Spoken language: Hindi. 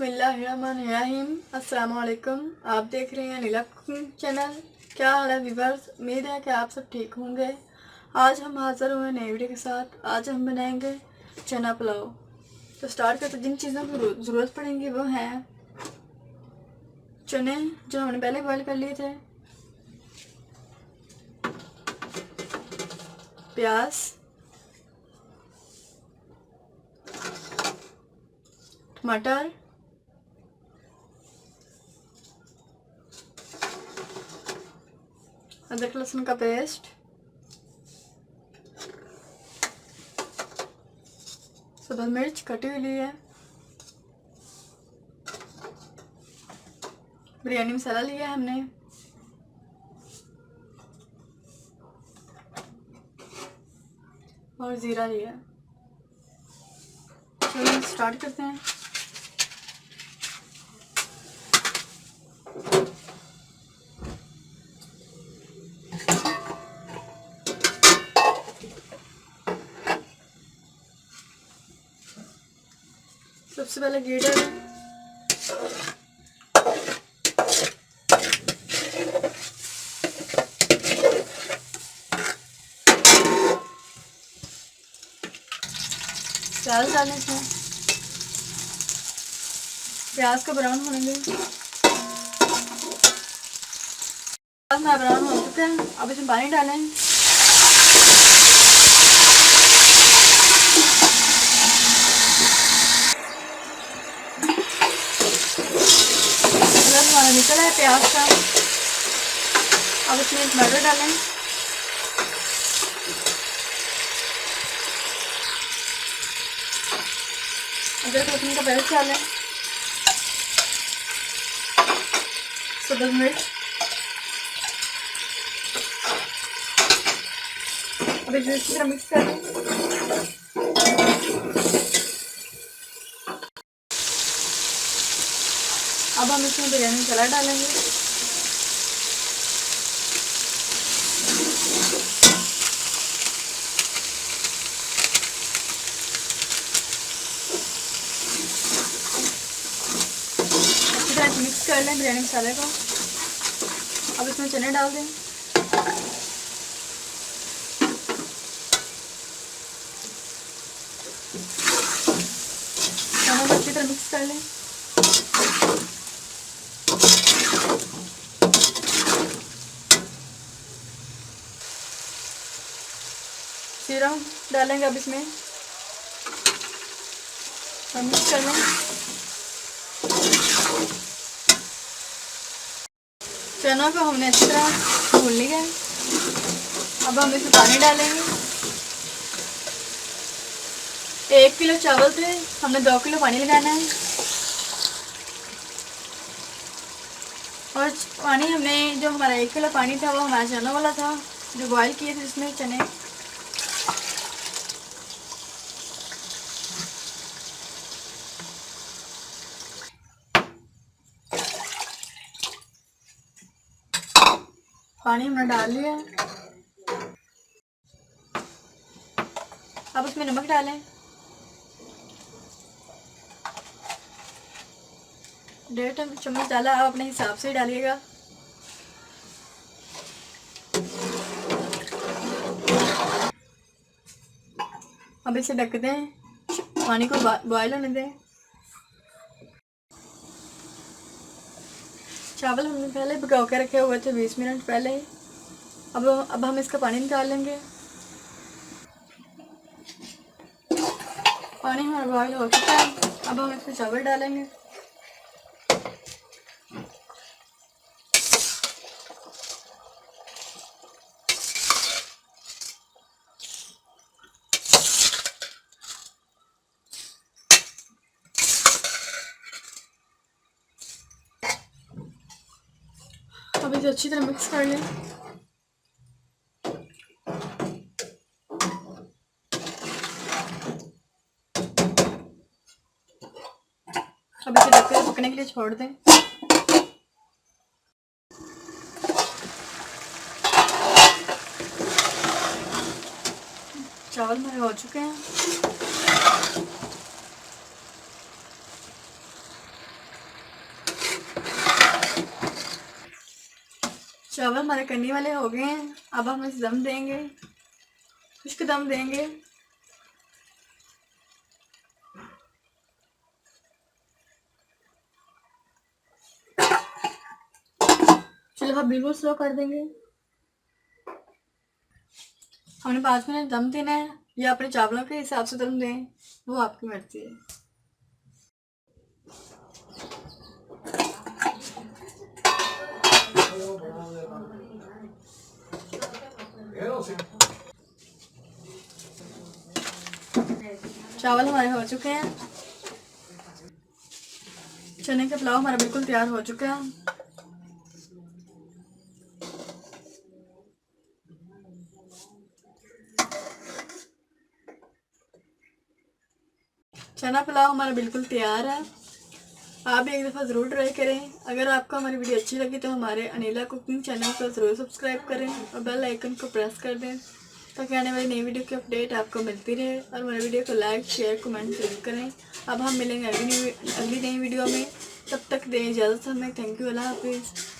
बिस्मिल्लाहिर्रहमानिर्रहीम। अस्सलाम वालेकुम। आप देख रहे हैं नीला कुकिंग चैनल। क्या हाल है व्यूअर्स, उम्मीद है कि आप सब ठीक होंगे। आज हम हाज़िर हुए नई वीडियो के साथ। आज हम बनाएंगे चना पुलाव। तो स्टार्ट करते। जिन चीज़ों की ज़रूरत पड़ेगी वो हैं चने जो हमने पहले बॉईल कर लिए थे, प्याज, टमाटर, अदरक लहसुन का पेस्ट, सब्ज़ मिर्च कटी हुई है, बिरयानी मसाला लिया है हमने, और ज़ीरा लिया है। चलिए स्टार्ट करते हैं। सबसे पहले घी डालें, प्याज डालें इसमें, प्याज को ब्राउन होने दें। प्याज में ब्राउन हो चुका है, अब इसमें पानी डालें। कलर हमारा निकल है प्याज का। अब इसमें टमाटर डालें, अदरक लहसुन का पेस्ट डालें, सब्ज़ मिर्च, अब इसे अच्छी तरह मिक्स कर लें। अब हम इसमें बिरयानी मसाला डालेंगे, अच्छी तरह मिक्स कर लें बिरयानी मसाले को। अब इसमें चने डाल दें, चनों को अच्छी तरह मिक्स कर लें। जीरा डालेंगे अब इसमें, और मिक्स कर लें। चनों को हमने अच्छी तरह भून लिया है। अब हम इसमें पानी डालेंगे। 1 किलो चावल थे, हमने 2 किलो पानी लगाना है। और पानी हमने जो हमारा 1 किलो पानी था वो हमारा चनों वाला था जो बॉईल किए थे इसमें चने। पानी हमने डाल लिया। अब उसमें नमक डालें, 1.5 चम्मच डाला। आप अपने हिसाब से डालिएगा। अब इसे ढक दें, पानी को बॉयल होने दें। चावल हमने पहले भिगो के रखे हुए थे 20 मिनट पहले। अब हम इसका पानी निकाल लेंगे। पानी हमारा बॉयल हो चुका है। अब हम इसमें चावल डालेंगे। अब इसे अच्छी तरह मिक्स कर लें। अब इसे ढककर पकने के लिए छोड़ दें। चावल हमारे हो चुके हैं। चावल हमारे करने वाले हो गए हैं। अब हम इसे दम देंगे, खुश्क दम देंगे। चूल्हा बिल्कुल स्लो कर देंगे। हमने 5 मिनट दम देना है, या अपने चावलों के हिसाब से दम दें, वो आपकी मर्जी है। चावल हमारे हो चुके हैं। चने का पुलाव हमारा बिल्कुल तैयार हो चुका है। चना पुलाव हमारा बिल्कुल तैयार है। आप भी एक दफ़ा ज़रूर ट्राई करें। अगर आपको हमारी वीडियो अच्छी लगी तो हमारे अनिला कुकिंग चैनल को ज़रूर सब्सक्राइब करें और बेल आइकन को प्रेस कर दें, ताकि आने वाली नई वीडियो की अपडेट आपको मिलती रहे। और हमारे वीडियो को लाइक, शेयर, कमेंट जरूर करें। अब हम मिलेंगे अगली नई वीडियो में। तब तक दें इजाज़त हमें। थैंक यू, अल्लाह हाफिज़।